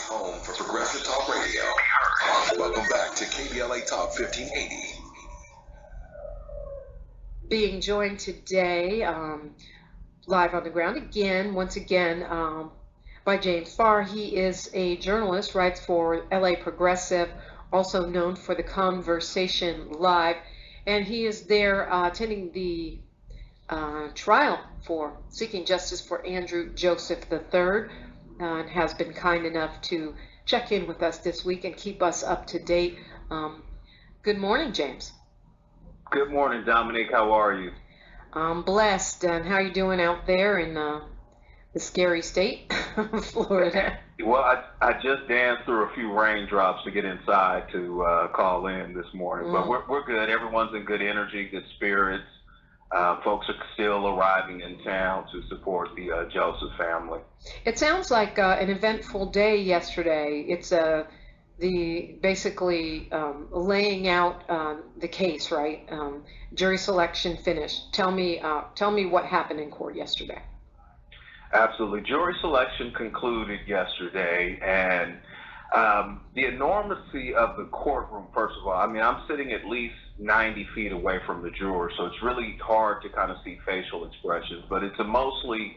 home for Progressive Talk Radio. Welcome back to Kbla Talk 1580. Being joined today, live on the ground once again, by James Farr. He is a journalist, writes for LA Progressive, also known for The Conversation Live, and he is there attending the trial for seeking justice for Andrew Joseph III, and has been kind enough to check in with us this week and keep us up to date. Good morning, James. Good morning, Dominique. How are you? I'm blessed. And how are you doing out there in the scary state of Florida? Well, I just danced through a few raindrops to get inside to call in this morning, but we're good. Everyone's in good energy, good spirits. Folks are still arriving in town to support the Joseph family. It sounds like an eventful day yesterday. It's basically laying out the case, right? Jury selection finished. Tell me what happened in court yesterday. Absolutely. Jury selection concluded yesterday, and the enormity of the courtroom, first of all, I mean, I'm sitting at least 90 feet away from the jurors, so it's really hard to kind of see facial expressions, but it's a mostly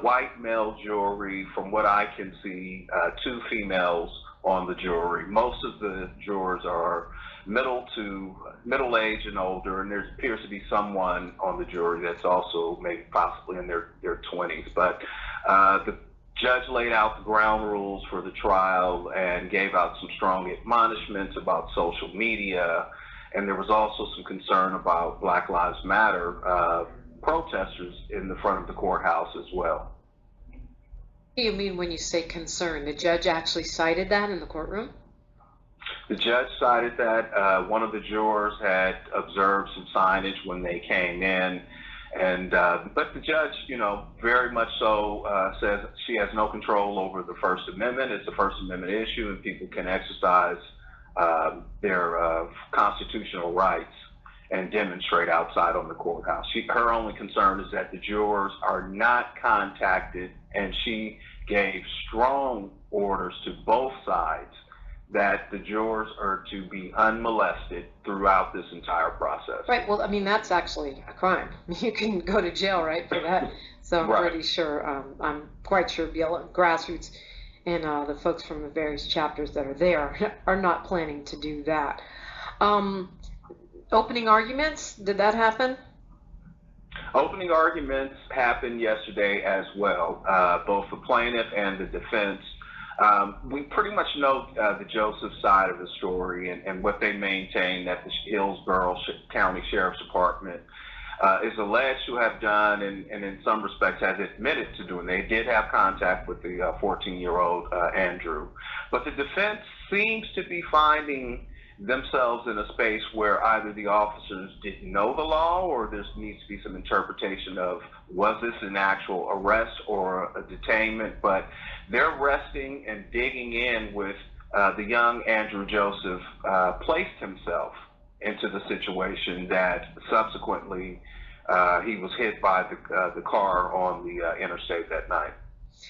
white male jury. From what I can see, two females on the jury. Most of the jurors are middle age and older, and there appears to be someone on the jury that's also maybe possibly in their 20s. But the judge laid out the ground rules for the trial and gave out some strong admonishments about social media, and there was also some concern about Black Lives Matter protesters in the front of the courthouse as well. What do you mean when you say concern? The judge actually cited that in the courtroom? The judge cited that. One of the jurors had observed some signage when they came in, and but the judge, very much so says she has no control over the First Amendment. It's a First Amendment issue, and people can exercise their constitutional rights and demonstrate outside on the courthouse. Her only concern is that the jurors are not contacted, and she gave strong orders to both sides that the jurors are to be unmolested throughout this entire process. Right. Well, I mean, that's actually a crime. You can go to jail, right, for that. So I'm pretty sure, I'm quite sure Grassroots and the folks from the various chapters that are there are not planning to do that. Opening arguments, did that happen? Opening arguments happened yesterday as well, both the plaintiff and the defense. We pretty much know the Joseph side of the story and what they maintain that the Hillsborough County Sheriff's Department is alleged to have done, and in some respects has admitted to doing. They did have contact with the 14-year-old Andrew. But the defense seems to be finding themselves in a space where either the officers didn't know the law, or there needs to be some interpretation of, was this an actual arrest or a detainment? But they're resting and digging in with the young Andrew Joseph placed himself into the situation that subsequently he was hit by the car on the interstate that night.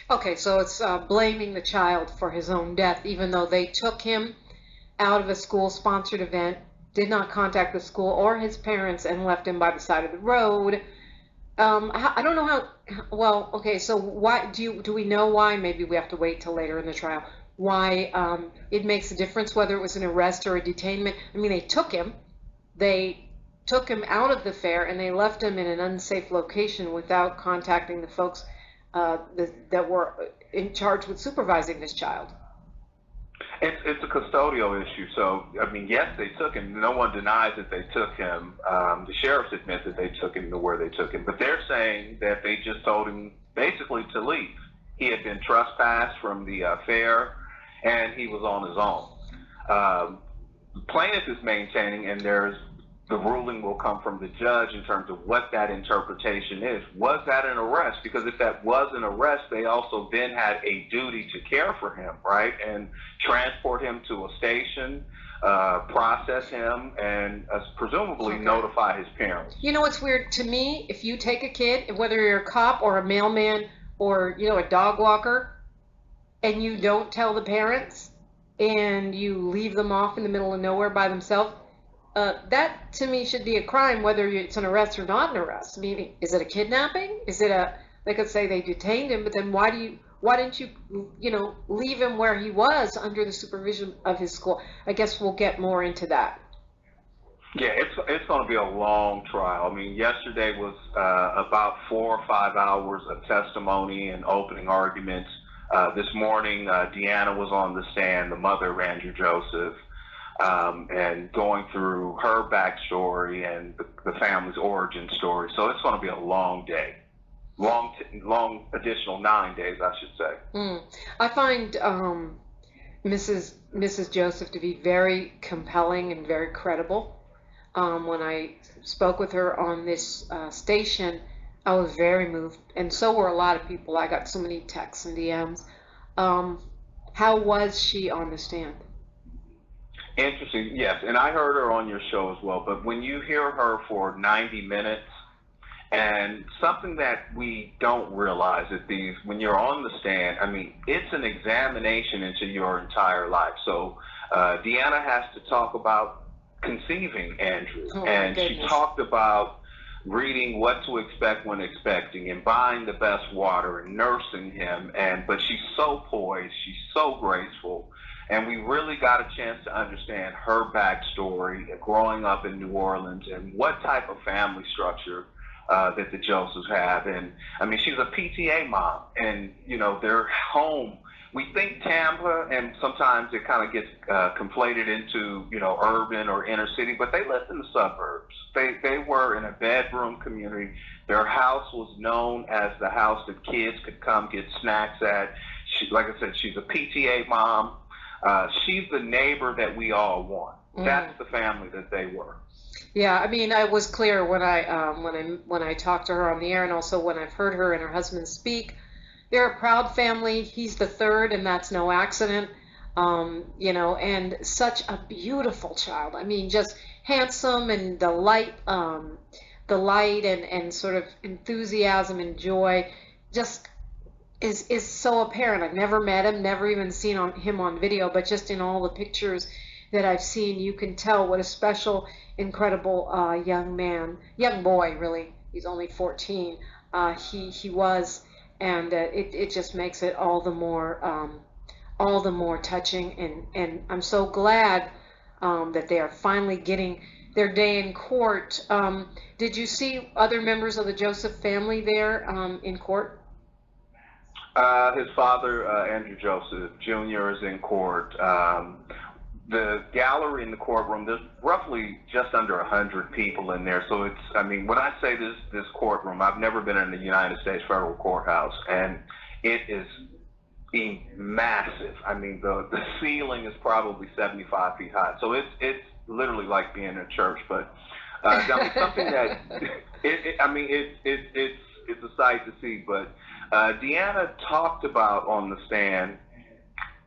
Okay, so it's blaming the child for his own death, even though they took him out of a school-sponsored event, did not contact the school or his parents, and left him by the side of the road. I don't know how. Well, okay. So why do we know why? Maybe we have to wait till later in the trial. Why it makes a difference whether it was an arrest or a detainment? I mean, they took him out of the fair, and they left him in an unsafe location without contacting the folks that were in charge with supervising this child. It's a custodial issue. So, I mean, yes, they took him. No one denies that they took him. The sheriffs admit that they took him to where they took him. But they're saying that they just told him basically to leave. He had been trespassed from the fair, and he was on his own. The plaintiff is maintaining, and the ruling will come from the judge in terms of what that interpretation is. Was that an arrest? Because if that was an arrest, they also then had a duty to care for him, right? And transport him to a station, process him, and presumably notify his parents. You know what's weird to me? If you take a kid, whether you're a cop or a mailman or, a dog walker, and you don't tell the parents and you leave them off in the middle of nowhere by themselves, that to me should be a crime, whether it's an arrest or not an arrest. I mean, is it a kidnapping? Is it a, they could say they detained him, but then why didn't you, leave him where he was under the supervision of his school? I guess we'll get more into that. Yeah, it's going to be a long trial. I mean, yesterday was about 4 or 5 hours of testimony and opening arguments. This morning, Deanna was on the stand, the mother of Andrew Joseph, and going through her backstory and the family's origin story. So it's going to be a long day. Long additional 9 days, I should say. I find Mrs. Joseph to be very compelling and very credible. When I spoke with her on this station, I was very moved, and so were a lot of people. I got so many texts and DMs. How was she on the stand? Interesting, yes, and I heard her on your show as well, but when you hear her for 90 minutes, and something that we don't realize at these, when you're on the stand, I mean, it's an examination into your entire life. So Deanna has to talk about conceiving Andrew, and she talked about reading What to Expect When Expecting and buying the best water and nursing him, but she's so poised, she's so graceful, and we really got a chance to understand her backstory growing up in New Orleans and what type of family structure that the Josephs have. And I mean, she's a PTA mom, and their home, we think Tampa, and sometimes it kind of gets conflated into urban or inner city, but they lived in the suburbs. They were in a bedroom community. Their house was known as the house that kids could come get snacks at. Like I said, she's a PTA mom. She's the neighbor that we all want. That's the family that they were. Yeah, I mean, I was clear when I talked to her on the air, and also when I've heard her and her husband speak. They're a proud family. He's the third, and that's no accident. And such a beautiful child. I mean, just handsome, and the light and sort of enthusiasm and joy just is so apparent. I've never met him, never even seen him on video, but just in all the pictures that I've seen, you can tell what a special, incredible young boy, really. He's only 14. He was. And it just makes it all the more touching, and I'm so glad that they are finally getting their day in court. Did you see other members of the Joseph family there in court? His father, Andrew Joseph Jr., is in court. The gallery in the courtroom, there's roughly just under 100 people in there. So when I say this courtroom, I've never been in the United States federal courthouse, and it is massive. I mean, the ceiling is probably 75 feet high. So it's literally like being in a church. But something that it's a sight to see. But Deanna talked about on the stand.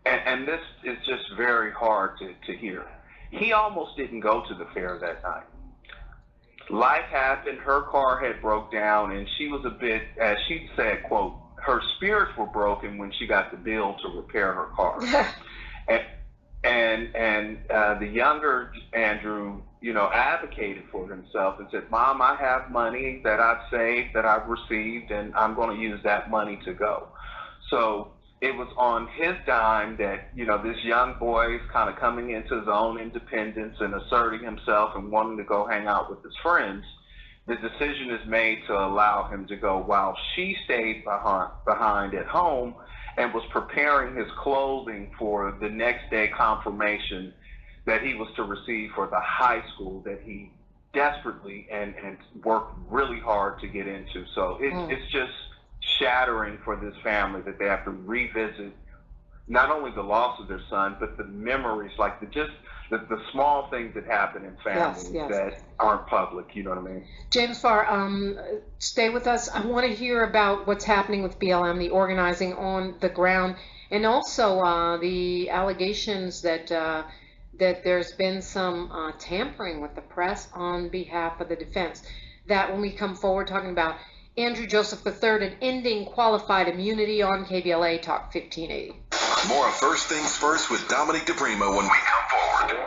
And this is just very hard to hear. He almost didn't go to the fair that night. Life happened. Her car had broke down, and she was a bit, as she said, quote, her spirits were broken when she got the bill to repair her car. and the younger Andrew, advocated for himself and said, Mom, I have money that I've saved, that I've received, and I'm going to use that money to go. So it was on his dime that, this young boy is kind of coming into his own independence and asserting himself and wanting to go hang out with his friends. The decision is made to allow him to go while she stayed behind at home and was preparing his clothing for the next day confirmation that he was to receive for the high school that he desperately and worked really hard to get into. So it's just shattering for this family that they have to revisit not only the loss of their son, but the memories, like the small things that happen in families that aren't public. You know what I mean? James Farr, stay with us. I want to hear about what's happening with BLM, the organizing on the ground, and also the allegations that there's been some tampering with the press on behalf of the defense. That when we come forward talking about Andrew Joseph III and ending qualified immunity on KBLA Talk 1580. More of First Things First with Dominique DiPrima when we come forward.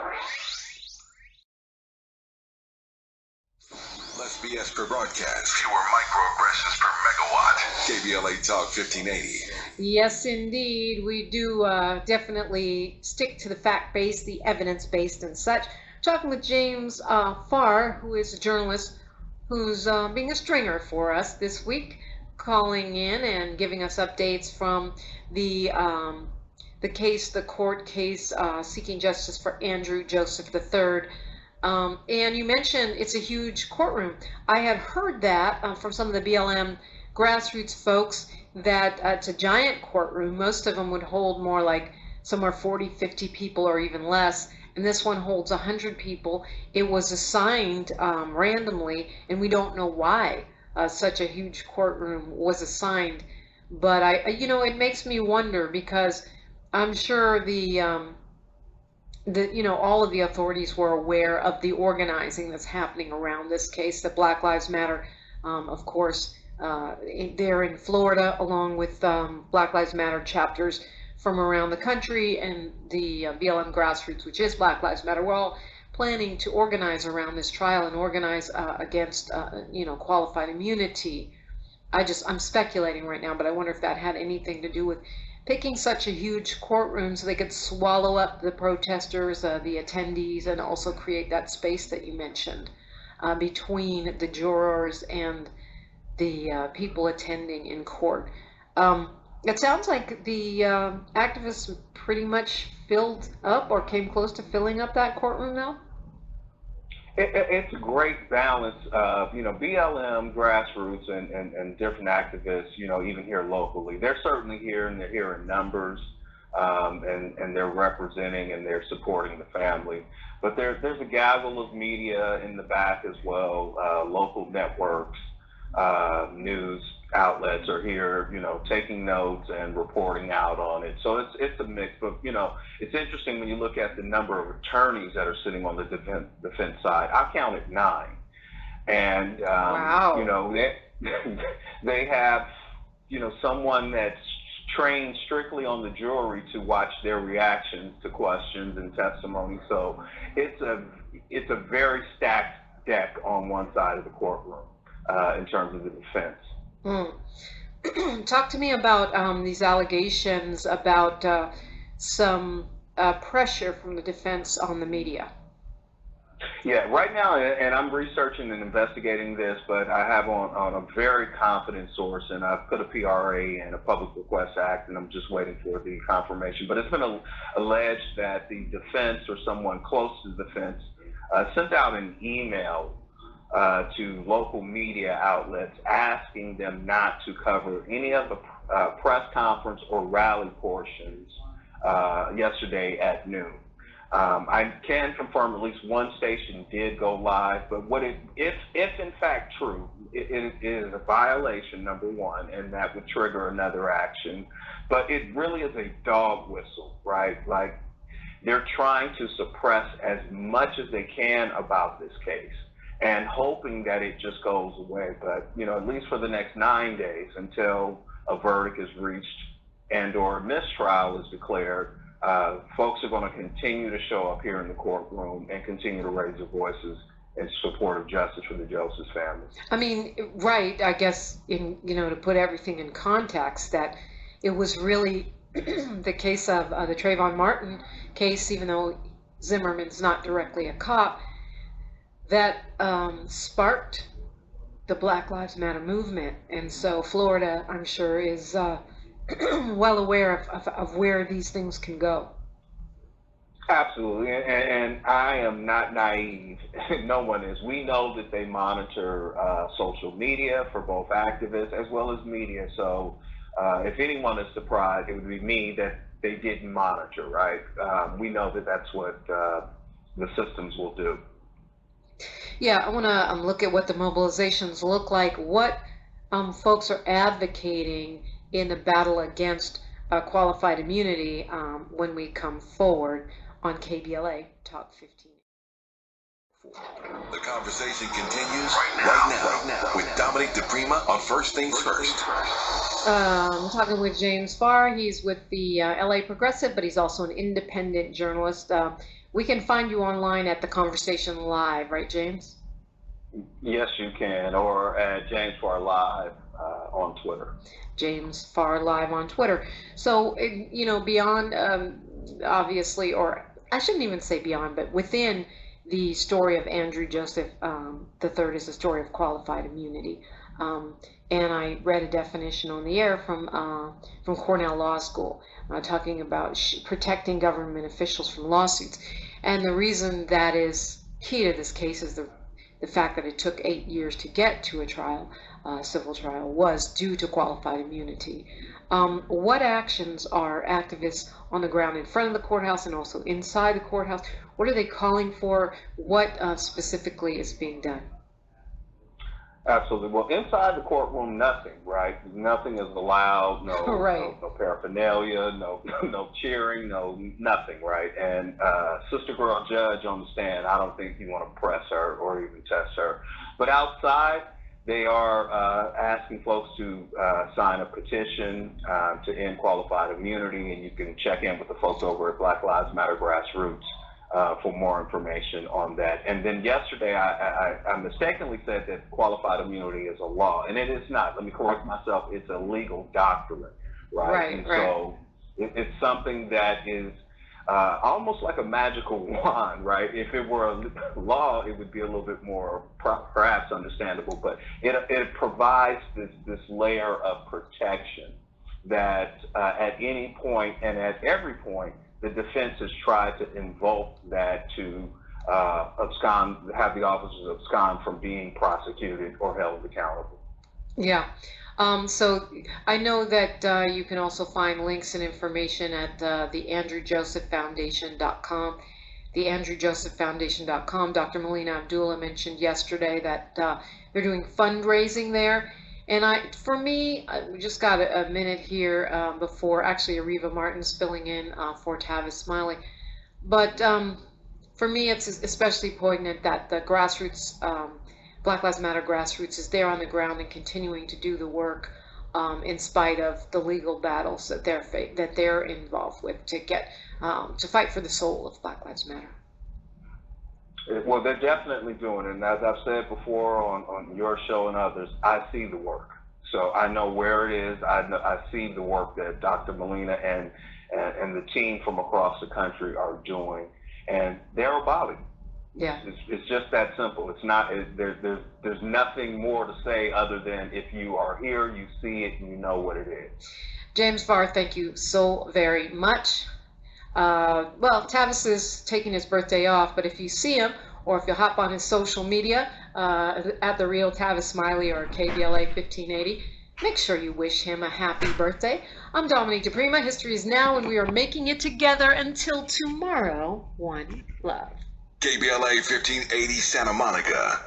Less BS per broadcast. Fewer microaggressions per megawatt. KBLA Talk 1580. Yes, indeed. We do definitely stick to the fact-based, the evidence-based and such. Talking with James Farr, who is a journalist who's being a stringer for us this week, calling in and giving us updates from the case, the court case seeking justice for Andrew Joseph III. And you mentioned it's a huge courtroom. I had heard that from some of the BLM grassroots folks that it's a giant courtroom. Most of them would hold more like somewhere 40, 50 people or even less. And this one holds 100 people. It was assigned randomly, and we don't know why such a huge courtroom was assigned. But it makes me wonder, because I'm sure all of the authorities were aware of the organizing that's happening around this case. The Black Lives Matter, of course, they're in Florida, along with Black Lives Matter chapters from around the country, and the BLM grassroots, which is Black Lives Matter. We're all planning to organize around this trial and organize against, qualified immunity. I'm speculating right now, but I wonder if that had anything to do with picking such a huge courtroom so they could swallow up the protesters, the attendees, and also create that space that you mentioned between the jurors and the people attending in court. It sounds like the activists pretty much filled up or came close to filling up that courtroom now. It's a great balance of, BLM, grassroots, and different activists, even here locally. They're certainly here, and they're here in numbers, and they're representing and they're supporting the family. But there's a gaggle of media in the back as well. Local networks, news outlets are here, taking notes and reporting out on it. So it's a mix. But, it's interesting when you look at the number of attorneys that are sitting on the defense side. I counted 9. And, wow. They have, someone that's trained strictly on the jury to watch their reactions to questions and testimony. So it's a very stacked deck on one side of the courtroom in terms of the defense. Talk to me about these allegations about some pressure from the defense on the media. Yeah, right now, and I'm researching and investigating this, but I have on a very confident source, and I've put a PRA and a Public Request Act, and I'm just waiting for the confirmation. But it's been alleged that the defense or someone close to the defense sent out an email to local media outlets asking them not to cover any of the press conference or rally portions yesterday at noon. I can confirm at least one station did go live, but if in fact true, it is a violation, number one, and that would trigger another action. But it really is a dog whistle, right? Like, they're trying to suppress as much as they can about this case and hoping that it just goes away. But, at least for the next 9 days until a verdict is reached and or a mistrial is declared, folks are going to continue to show up here in the courtroom and continue to raise their voices in support of justice for the Joseph family. I mean, right, I guess, to put everything in context, that it was really the case of the Trayvon Martin case, even though Zimmerman's not directly a cop, that sparked the Black Lives Matter movement. And so Florida, I'm sure, is well aware of where these things can go. Absolutely, and I am not naive. No one is. We know that they monitor social media for both activists as well as media. So if anyone is surprised, it would be me that they didn't monitor, right? We know that that's what the systems will do. Yeah, I want to look at what the mobilizations look like, what folks are advocating in the battle against qualified immunity when we come forward on KBLA Talk 15. The conversation continues right now with Dominique DiPrima on First Things First. I'm talking with James Farr. He's with the LA Progressive, but he's also an independent journalist. We can find you online at The Conversation Live, right, James? Yes, you can, or at James Farr Live on Twitter. James Farr Live on Twitter. So, beyond, obviously, or I shouldn't even say beyond, but within the story of Andrew Joseph III is a story of qualified immunity. And I read a definition on the air from Cornell Law School talking about protecting government officials from lawsuits. And the reason that is key to this case is the fact that it took 8 years to get to a trial, civil trial, was due to qualified immunity. What actions are activists on the ground in front of the courthouse and also inside the courthouse? What are they calling for? What specifically is being done? Absolutely. Well, inside the courtroom, nothing, right? Nothing is allowed. No, right. no paraphernalia, no cheering, nothing, right? And sister girl judge on the stand, I don't think you want to press her or even test her. But outside, they are asking folks to sign a petition to end qualified immunity, and you can check in with the folks over at Black Lives Matter Grassroots for more information on that. And then yesterday, I mistakenly said that qualified immunity is a law, and it is not. Let me correct myself. It's a legal document, right? And so it's something that is almost like a magical wand, right? If it were a law, it would be a little bit more perhaps understandable, but it provides this layer of protection that at any point and at every point, the defense has tried to invoke that to have the officers abscond from being prosecuted or held accountable. Yeah. So I know that you can also find links and information at the AndrewJosephFoundation.com. The AndrewJosephFoundation.com. Dr. Melina Abdullah mentioned yesterday that they're doing fundraising there. And for me, we just got a minute here before actually Areva Martin's filling in for Tavis Smiley. But for me, it's especially poignant that the grassroots, Black Lives Matter grassroots, is there on the ground and continuing to do the work in spite of the legal battles that they're involved with to fight for the soul of Black Lives Matter. Well, they're definitely doing it. And as I've said before on your show and others, I see the work. So I know where it is. I see the work that Dr. Melina and the team from across the country are doing. And they're about it. Yeah. It's just that simple. It's not, there's nothing more to say other than if you are here, you see it, and you know what it is. James Farr, thank you so very much. Well, Tavis is taking his birthday off, but if you see him, or if you hop on his social media, at The Real Tavis Smiley or Kbla 1580, make sure you wish him a happy birthday. I'm Dominique DiPrima. History is now, and we are making it together until tomorrow. One love. Kbla 1580 Santa Monica.